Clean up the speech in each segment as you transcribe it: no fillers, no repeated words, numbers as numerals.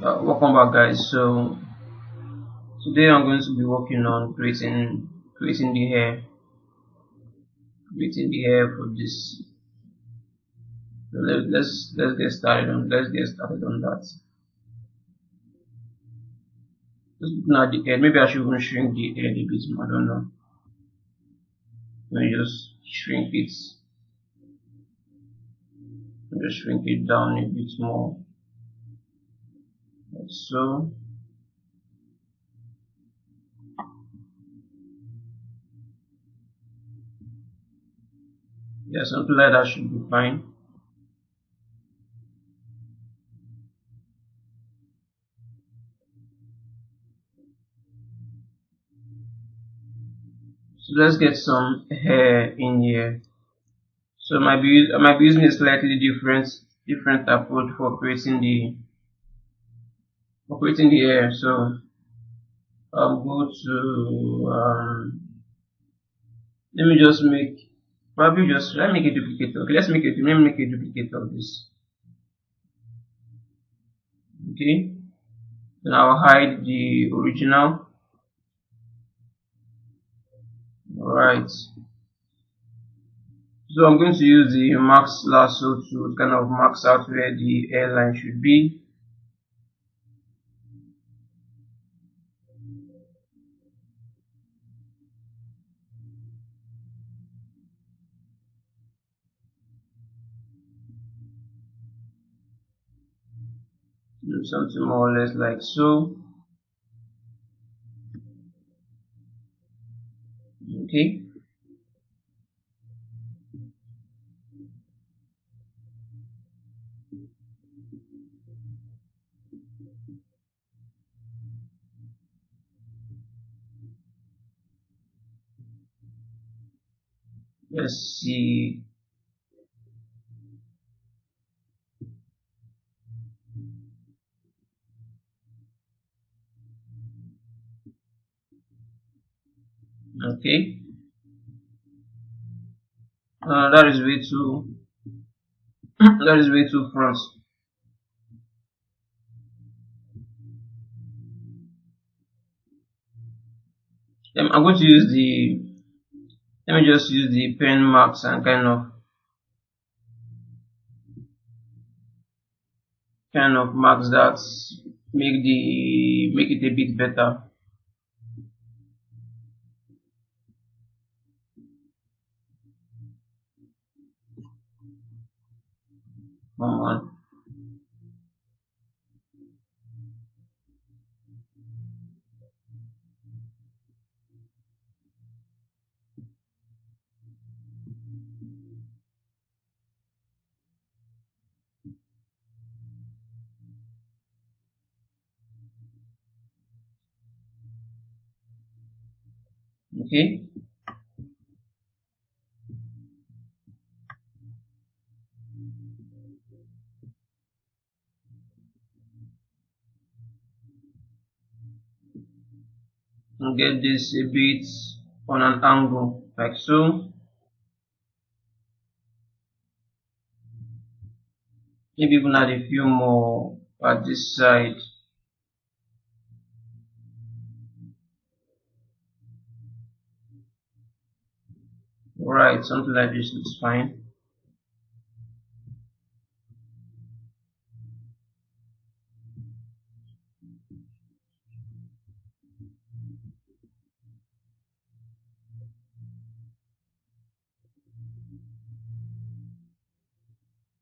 Welcome back, guys. So today I'm going to be working on creating the hair for this. So let's get started on that. Just looking at the head, maybe I should even shrink the head a bit more. I don't know. Let me just shrink it down a bit more, like so. Yeah, something like that should be fine. So let's get some hair in here. So I might be using a slightly different approach for creating the hair. So I'll go to let me just make probably just let me make a duplicate. Okay, let me make a duplicate of this. Okay, then I'll hide the original. Alright. So I'm going to use the max lasso to kind of max out where the hairline should be. Do something more or less like so. Okay. Let's see. Okay. That is way too that is way too front. I'm going to use the let me just use the pen marks and kind of marks that make it a bit better. Come on. Okay. And get this a bit on an angle like so. Maybe even add a few more at this side. Right, something like this looks fine.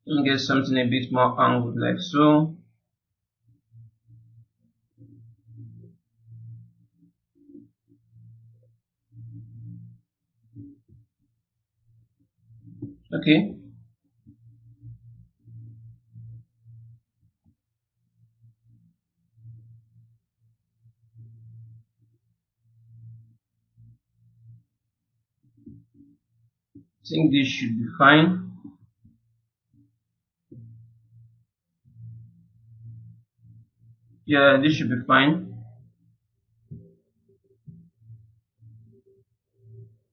And get something a bit more angled like so. Okay. I think this should be fine. Yeah, this should be fine.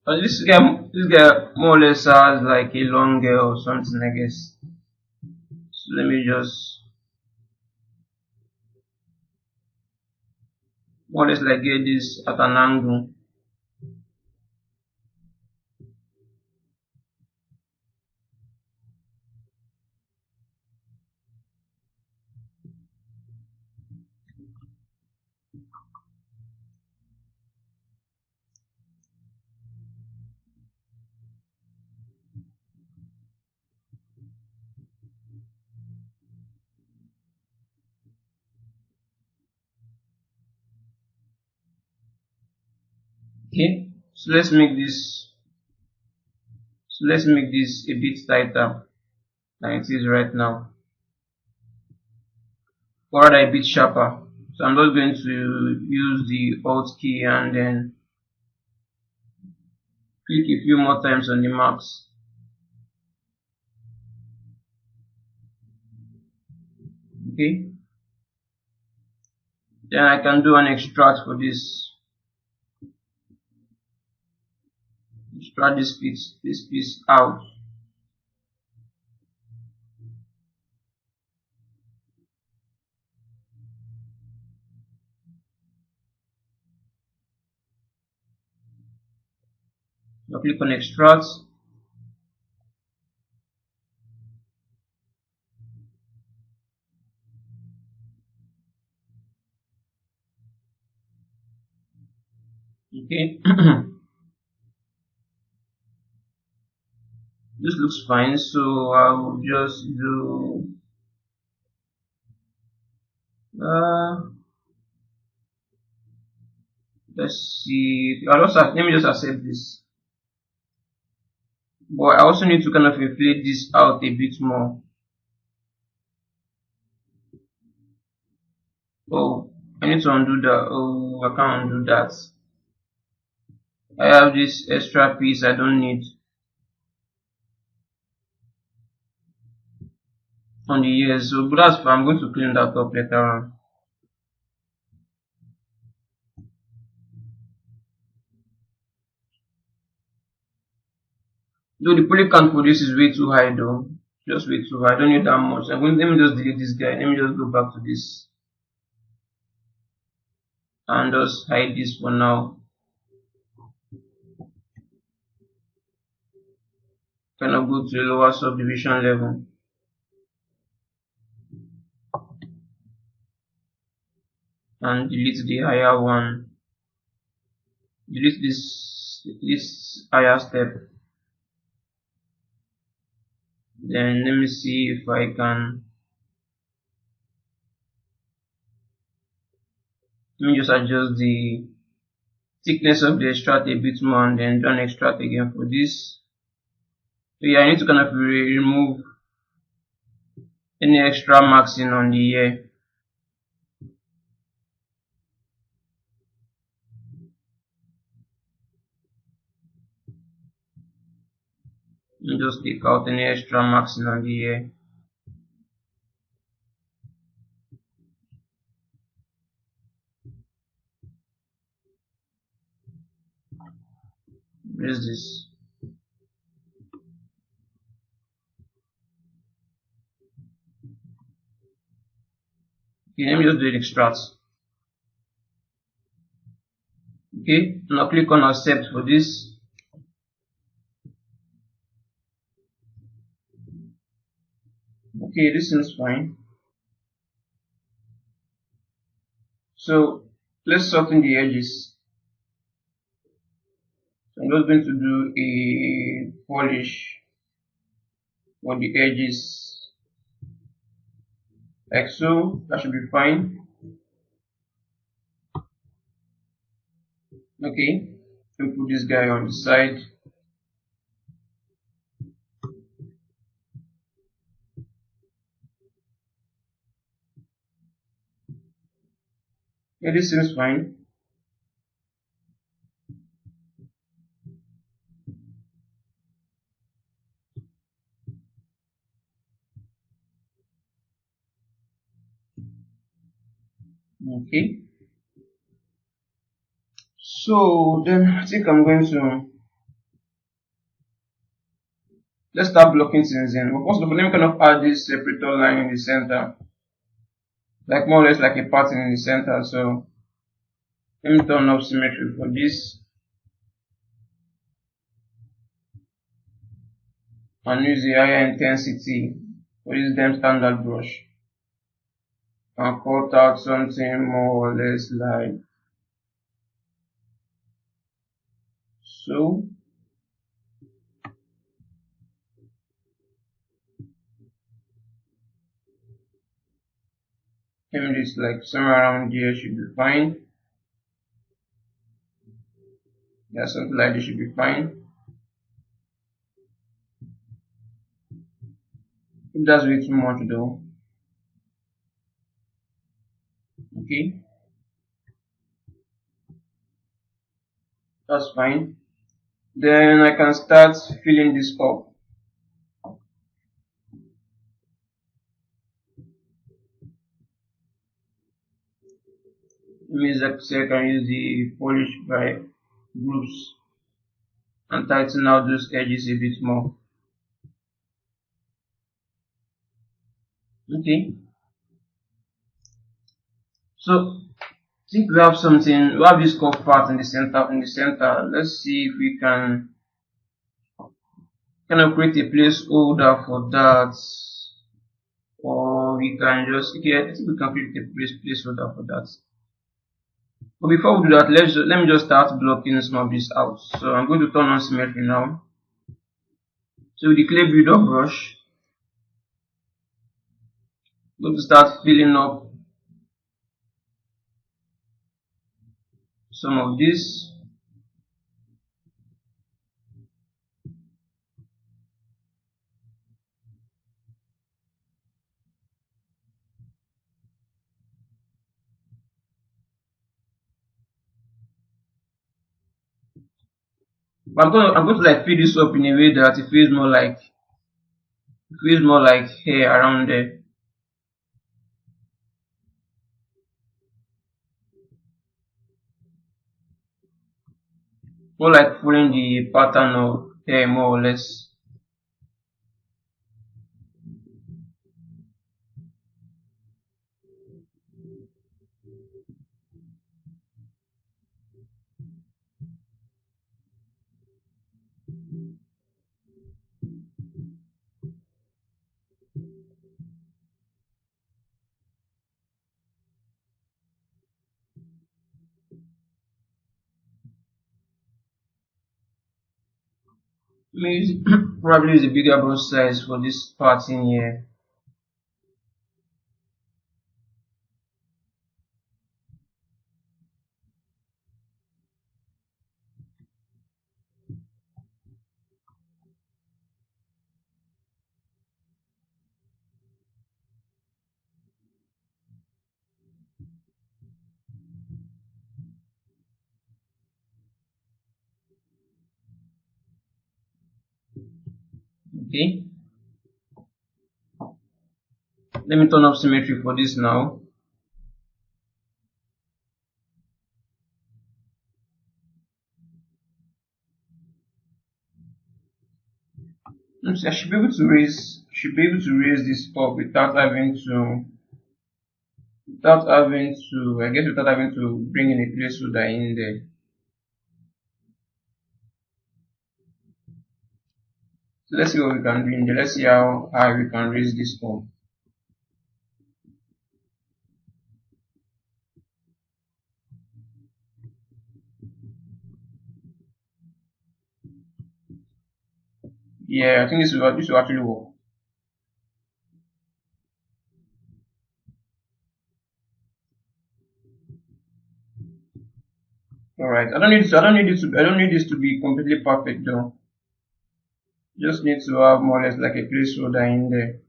But this guy more or less has like a long hair or something, I guess. So let me just more or less like get this at an angle. Okay, so let's make this a bit tighter than it is right now, or rather a bit sharper. So I'm just going to use the Alt key and then click a few more times on the marks. Okay, then I can do an extract for this. Extract this piece out. Now click on extract. Okay. This looks fine, so I will just do let's see. Let me just accept this. But I also need to kind of inflate this out a bit more. Oh, I need to undo that. Oh, I can't undo that. I have this extra piece I don't need on the ears, so but that's fine. I'm going to clean that up later on. Though the poly count for this is way too high though. Just way too high. I don't need that much. Let me just delete this guy. Let me just go back to this and just hide this for now. Kind of go to the lower subdivision level. And delete the higher one. Delete this higher step. Then let me see if I can. Let me just adjust the thickness of the extract a bit more and then do an extract again for this. So yeah, I need to kind of remove any extra marking on the ear. And just take out any extra marking on the ear. Where's this? Okay, let me just do the extract. Okay, now click on accept for this. Okay, this seems fine. So let's soften the edges. So I'm just going to do a polish for the edges like so. That should be fine. Okay, we'll put this guy on the side. Yeah, this seems fine. Okay. So then I think I'm going to let's start blocking things in. But first of all, let me kind of add this separator line in the center, like more or less like a pattern in the center. So Let me turn off symmetry for this and use the higher intensity for this damn standard brush and cut out something more or less like so. Maybe this like somewhere around here should be fine. Yeah, something like this should be fine. If that's way too much though, okay, that's fine. Then I can start filling this up. It means that I can use the polish by groups and tighten out those edges a bit more. Okay, so I think we have something. We have this curve part in the center. Let's see if we can kind of create a placeholder for that, or we can just I think we can create a placeholder for that. But before we do that, let me just start blocking some of this out. So I'm going to turn on symmetry now. So with the clay builder brush, I'm going to start filling up some of this. But I'm going to like fill this up in a way that it feels more like hair around there. More like following the pattern of hair more or less. Maybe probably use a bigger brush size for this part in here. Okay. Let me turn off symmetry for this now. I should be able to raise this up without having to bring in a placeholder in there. So let's see what we can do in there. Let's see how high we can raise this up. Yeah, I think this will actually work. Alright, I don't need this to be completely perfect though. Just need to have more or less like a placeholder in there.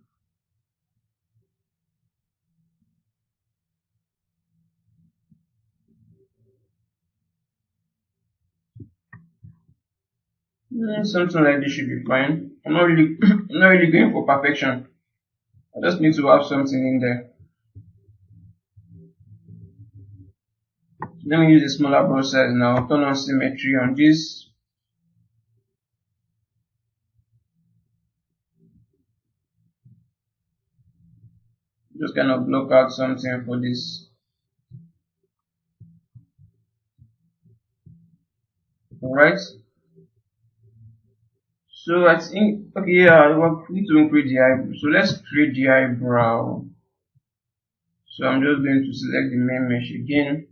Something like this should be fine. I'm not really I'm not really going for perfection. I just need to have something in there. Let me use a smaller brush size now. Turn on symmetry on this. Just kind of block out something for this. Alright. So I think, okay, yeah, we need to create the eyebrow. So let's create the eyebrow. So I'm just going to select the main mesh again.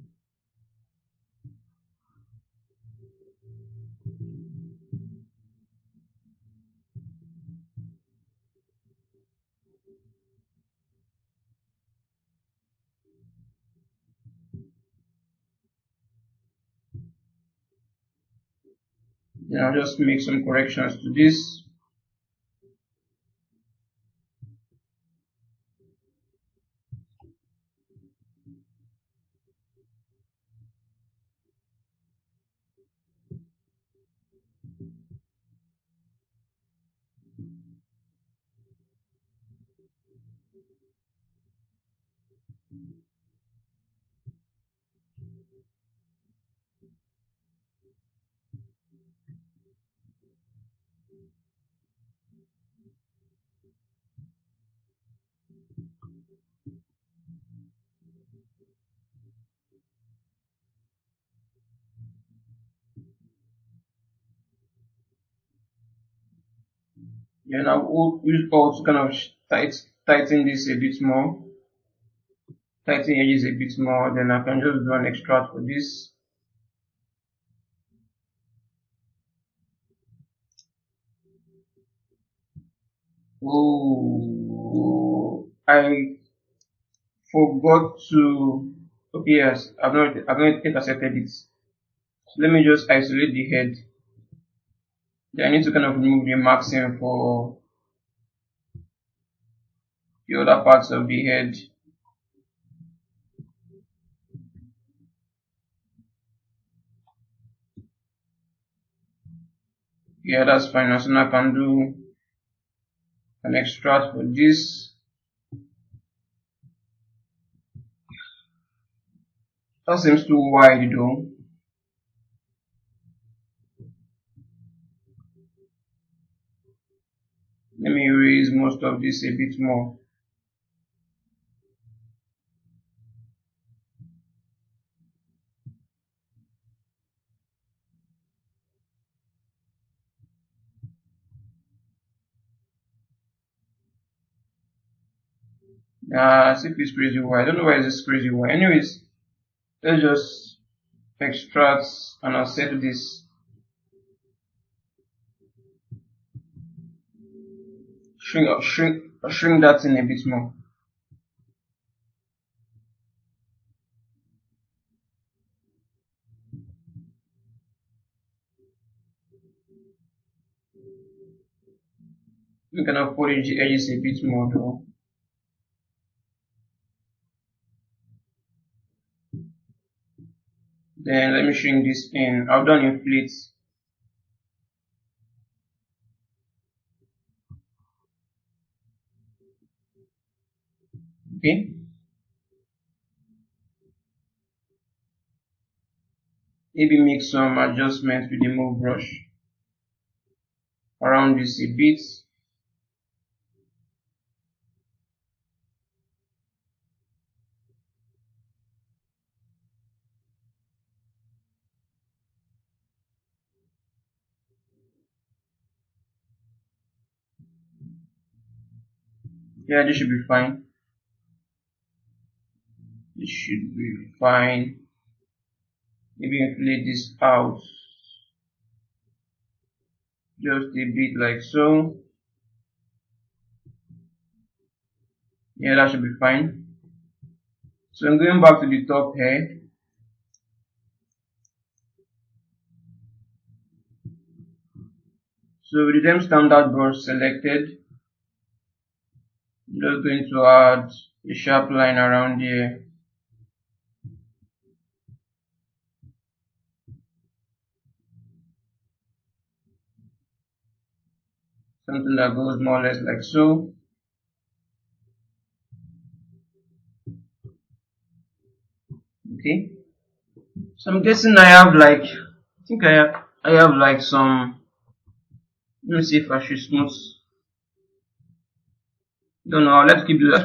Then I'll just make some corrections to this. Then I'll use Alt to kind of tighten this a bit more. Tighten edges a bit more. Then I can just do an extract for this. Oh, I forgot to. Okay, yes, I've not yet accepted it. So let me just isolate the head. Then I need to kind of remove the marking for the other parts of the head. Yeah, that's fine. So now I can do an extract for this. That seems too wide though. Let me raise most of this a bit more. See if it's crazy wide. I don't know why it's crazy wide. Anyways, let's just extract and I'll set this. Shrink that in a bit more. We can polish the edges a bit more though. Then let me shrink this in. I've done inflate. Okay. Maybe make some adjustments with the move brush around this a bit. Yeah, this should be fine. This should be fine. Maybe inflate this out just a bit like so. Yeah, that should be fine. So I'm going back to the top here. So with the same standard brush selected, I'm just going to add a sharp line around here. Something that goes more or less like so. Okay. So I'm guessing I have like, I have like some, let me see if I should smooth. Don't know, let's keep this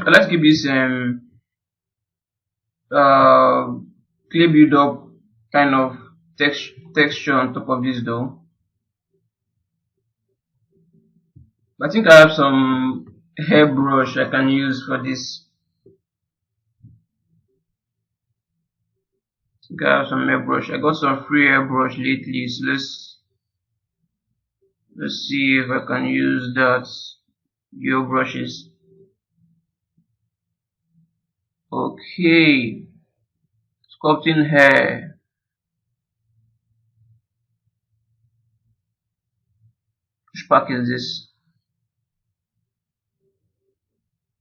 clay build up kind of texture on top of this though. I think I have some hairbrush I can use for this. I think I have some hairbrush. I got some free hairbrush lately, so let's see if I can use that. Your brushes. Okay, sculpting hair. Which pack is this?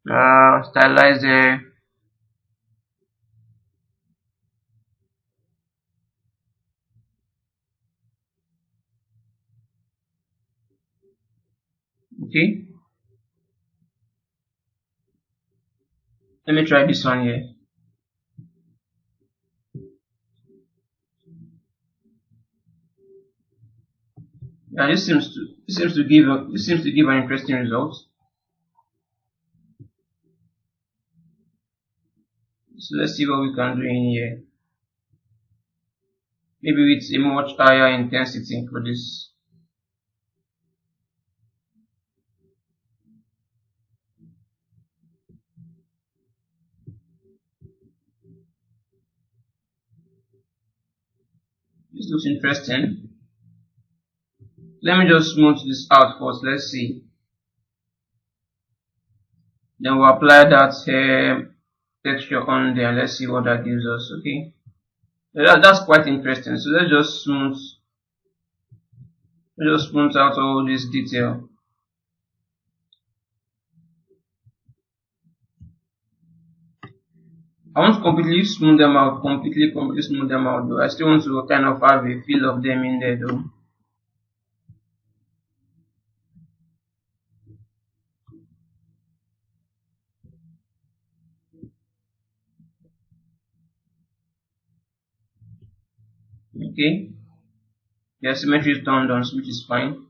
Stylized hair. Okay, let me try this one here. Yeah, this seems to give an interesting result. So let's see what we can do in here. Maybe with a much higher intensity for this. This looks interesting. Let me just smooth this out first. Let's see. Then we'll apply that hair texture on there. Let's see what that gives us. Okay. That's quite interesting. So let's just smooth out all this detail. I want to completely smooth them out, completely smooth them out though. I still want to kind of have a feel of them in there though. Okay. The symmetry is turned on, which is fine.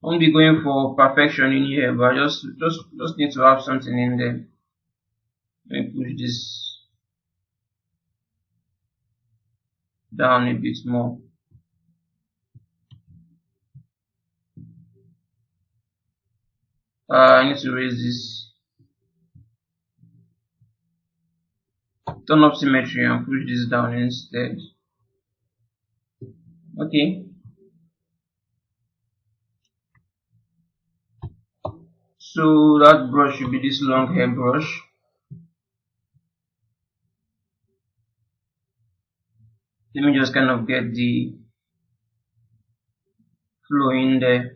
I won't be going for perfection in here, but I just need to have something in there. Let me push this down a bit more. I need to raise this. Turn up symmetry and push this down instead. Okay. So that brush should be this long hair brush. Let me just kind of get the flow in there.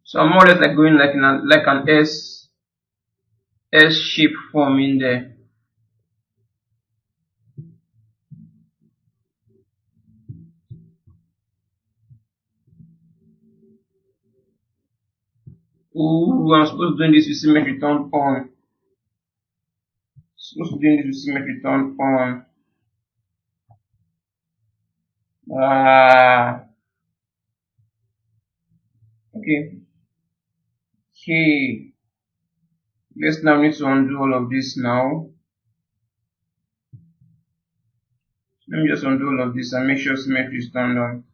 So I'm more or less like going like an S shape form in there. Ooh, I'm supposed to do this with symmetry turned on. Supposed to do this with symmetry turned on. Okay. Okay. Let's now need to undo all of this now. Let me just undo all of this and make sure symmetry is turned on.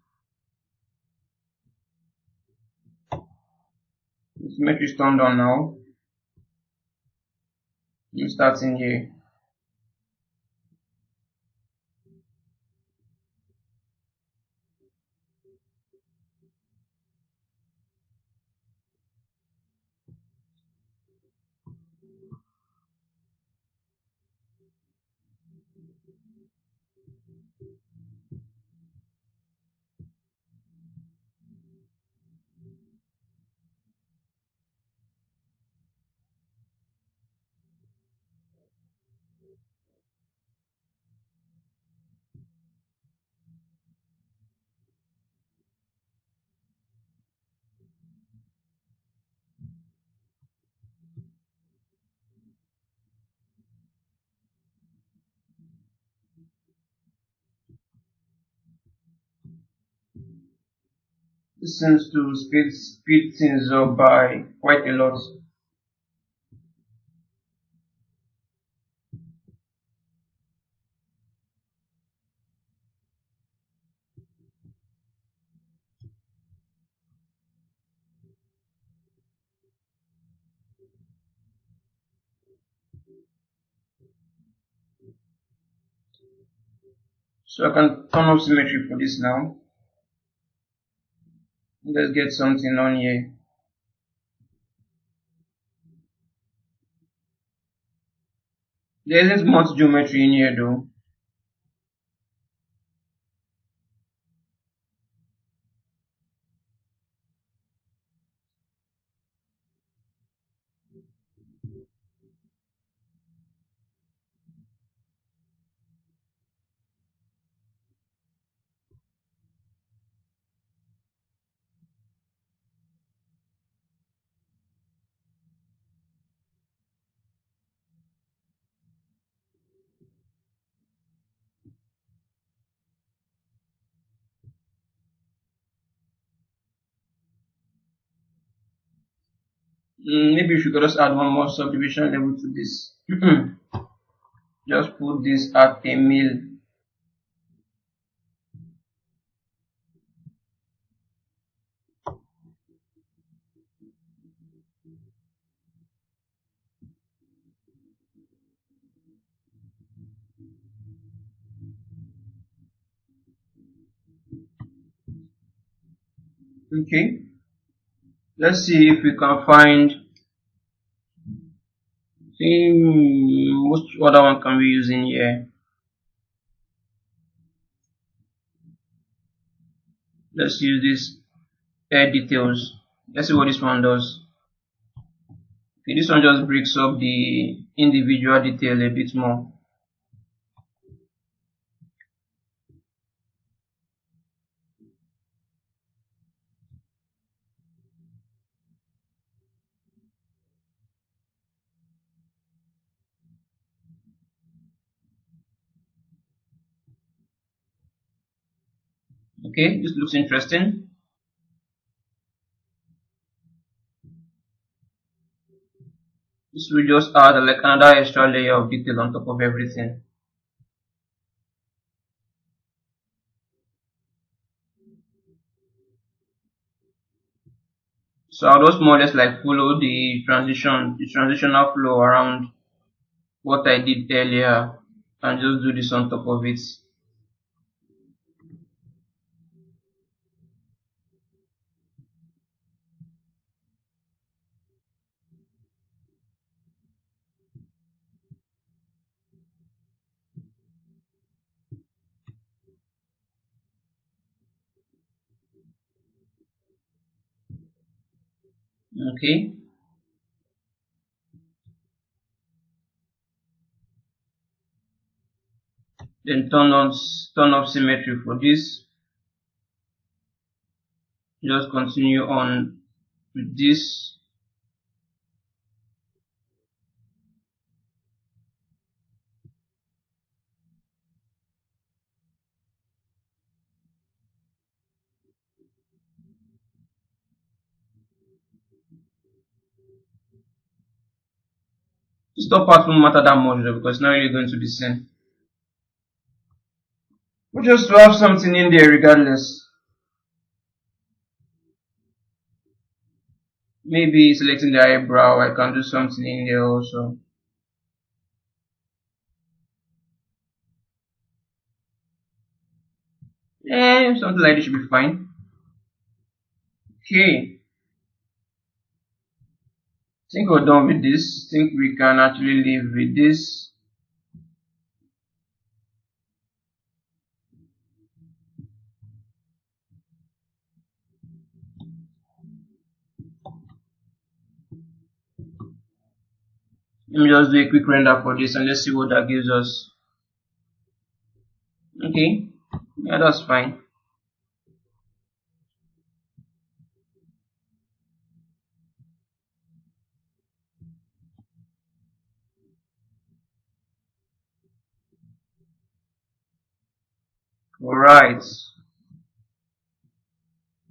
The symmetry is turned on now. I'm starting here. This seems to speed things up by quite a lot. So I can turn off symmetry for this now. Let's get something on here. There isn't much geometry in here though. Maybe we should just add one more subdivision level to this. Just put this at a mil. Okay. Let's see if we can find. Which other one can we use in here? Let's use this air details. Let's see what this one does. Okay, this one just breaks up the individual detail a bit more. Okay, this looks interesting. This will just add like another extra layer of detail on top of everything. So I'll just more or less like follow the transitional flow around what I did earlier and just do this on top of it. Okay. Then turn off symmetry for this. Just continue on with this. This top part won't matter that much though, because it's not really going to be seen. But just to have something in there regardless. Maybe selecting the eyebrow, I can do something in there also. Something like this should be fine. Okay. I think we're done with this. I think we can actually live with this. Let me just do a quick render for this and let's see what that gives us. Okay, yeah, that's fine. Alright,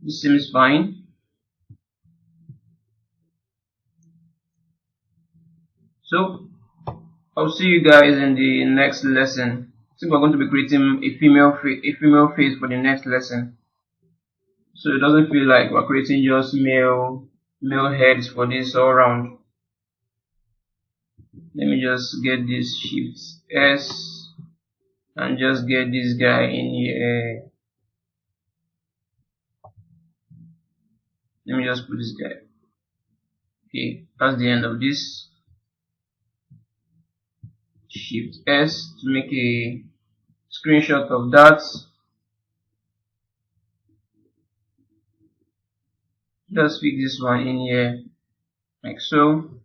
this seems fine. So I'll see you guys in the next lesson. I think we're going to be creating a female face for the next lesson, so it doesn't feel like we're creating just male heads for this all round. Let me just get this Shift S and just get this guy in here. Let me just put this guy. Okay, that's the end of this. Shift S to make a screenshot of that. Just pick this one in here like so.